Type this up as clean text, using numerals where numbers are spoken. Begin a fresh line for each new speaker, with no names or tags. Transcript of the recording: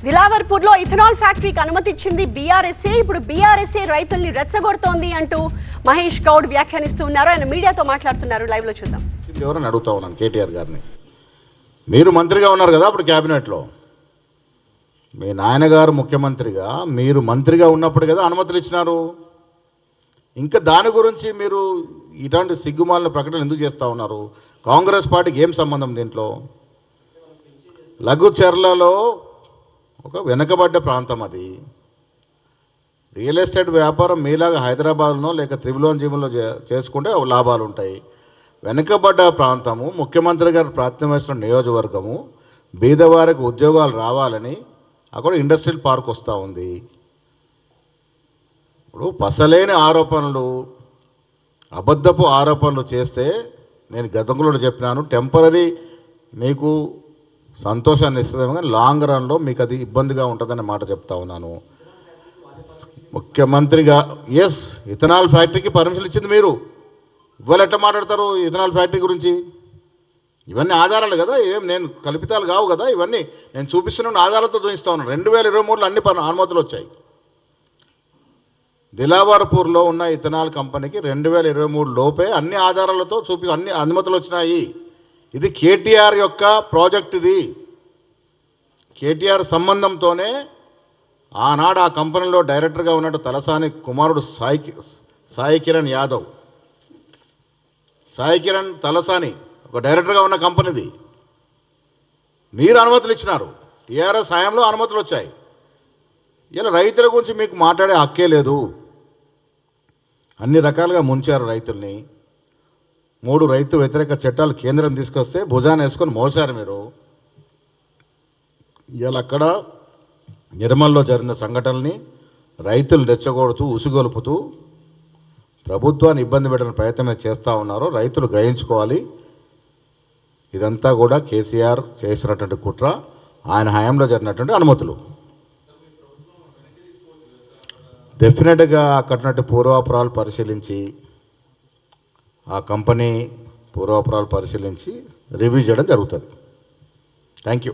దిలావర్పూర్లో ethanol ఫ్యాక్టరీకి అనుమతి ఇచ్చింది బీఆర్ఎస్ఏ. ఇప్పుడు బీఆర్ఎస్ఏ రైతుల్ని రెచ్చగొడుతోంది అంటూ మహేష్ గౌడ్ వ్యాఖ్యానిస్తూ ఉన్నారు. ఆయన మీడియాతో మాట్లాడుతున్నారు. లైవ్ లో చూద్దాం.
ఎవరైనా అడుగుతా ఉన్నాను కేటీఆర్ గారిని, మీరు మంత్రిగా ఉన్నారు కదా అప్పుడు క్యాబినెట్లో, మీ నాయనగారు ముఖ్యమంత్రిగా మీరు మంత్రిగా ఉన్నప్పుడు కదా అనుమతులు ఇచ్చినారు. ఇంకా దాని గురించి మీరు ఇలాంటి సిగ్గుమాలిన ప్రకటనలు ఎందుకు చేస్తూ ఉన్నారు? కాంగ్రెస్ పార్టీకి ఏం సంబంధం దీంట్లో? లఘుచర్లలో ఒక వెనుకబడ్డ ప్రాంతం అది. రియల్ ఎస్టేట్ వ్యాపారం మీలాగా హైదరాబాద్లో లేక త్రిభువనజీవులో చేసుకుంటే లాభాలు ఉంటాయి. వెనుకబడ్డ ప్రాంతము, ముఖ్యమంత్రి గారు ప్రాతినిధ్యం వహిస్తున్న నియోజకవర్గము, బీదవారికి ఉద్యోగాలు రావాలని అక్కడ ఇండస్ట్రియల్ పార్క్ వస్తూ ఉంది. ఇప్పుడు పసలేని ఆరోపణలు, అబద్ధపు ఆరోపణలు చేస్తే నేను గతంలో చెప్పినాను, టెంపరీ మీకు సంతోషాన్ని ఇస్తుందేమో కానీ లాంగ్ రన్లో మీకు అది ఇబ్బందిగా ఉంటుందనే మాట చెప్తా ఉన్నాను. ముఖ్యమంత్రిగా ఎస్, ఇథనాల్ ఫ్యాక్టరీకి పర్మిషన్ ఇచ్చింది మీరు. ఇవాళ ఎట్లా మాట్లాడతారు ఇథనాల్ ఫ్యాక్టరీ గురించి? ఇవన్నీ ఆధారాలు కదా, ఏం నేను కల్పితాలు కావు కదా. ఇవన్నీ నేను చూపిస్తున్న ఆధారాలతో చూపిస్తా ఉన్నాను. 2023లో అన్ని అనుమతులు వచ్చాయి. దిలావర్పూర్లో ఉన్న ఇథనాల్ కంపెనీకి 2023 లోపే అన్ని ఆధారాలతో అన్ని అనుమతులు వచ్చినాయి. ఇది కేటీఆర్ యొక్క ప్రాజెక్ట్. ఇది కేటీఆర్ సంబంధంతోనే ఆనాడు ఆ కంపెనీలో డైరెక్టర్గా ఉన్నట్టు తలసాని కుమారుడు సాయి కిరణ్ యాదవ్, సాయి కిరణ్ తలసాని ఒక డైరెక్టర్గా ఉన్న కంపెనీది. మీరు అనుమతులు ఇచ్చినారు. టీఆర్ఎస్ హయాంలో అనుమతులు వచ్చాయి. ఇలా రైతుల గురించి మీకు మాట్లాడే హక్కే లేదు. అన్ని రకాలుగా ముంచారు రైతుల్ని. 3 రైతు వ్యతిరేక చట్టాలు కేంద్రం తీసుకొస్తే భుజాన్ని వేసుకొని మోసారు మీరు. ఇలా అక్కడ నిర్మల్లో జరిగిన సంఘటనల్ని రైతులు రెచ్చగొడుతూ ఉసిగొలుపుతూ ప్రభుత్వాన్ని ఇబ్బంది పెట్టిన ప్రయత్నమే చేస్తూ ఉన్నారు. రైతులు గ్రహించుకోవాలి, ఇదంతా కూడా కేసీఆర్ చేసినటువంటి కుట్ర, ఆయన హయాంలో జరిగినటువంటి అనుమతులు. డెఫినెట్గా అక్కడనట్టు పూర్వాపరాలు పరిశీలించి, ఆ కంపెనీ పూర్వాపరాలు పరిశీలించి రివ్యూ చేయడం జరుగుతుంది. Thank you.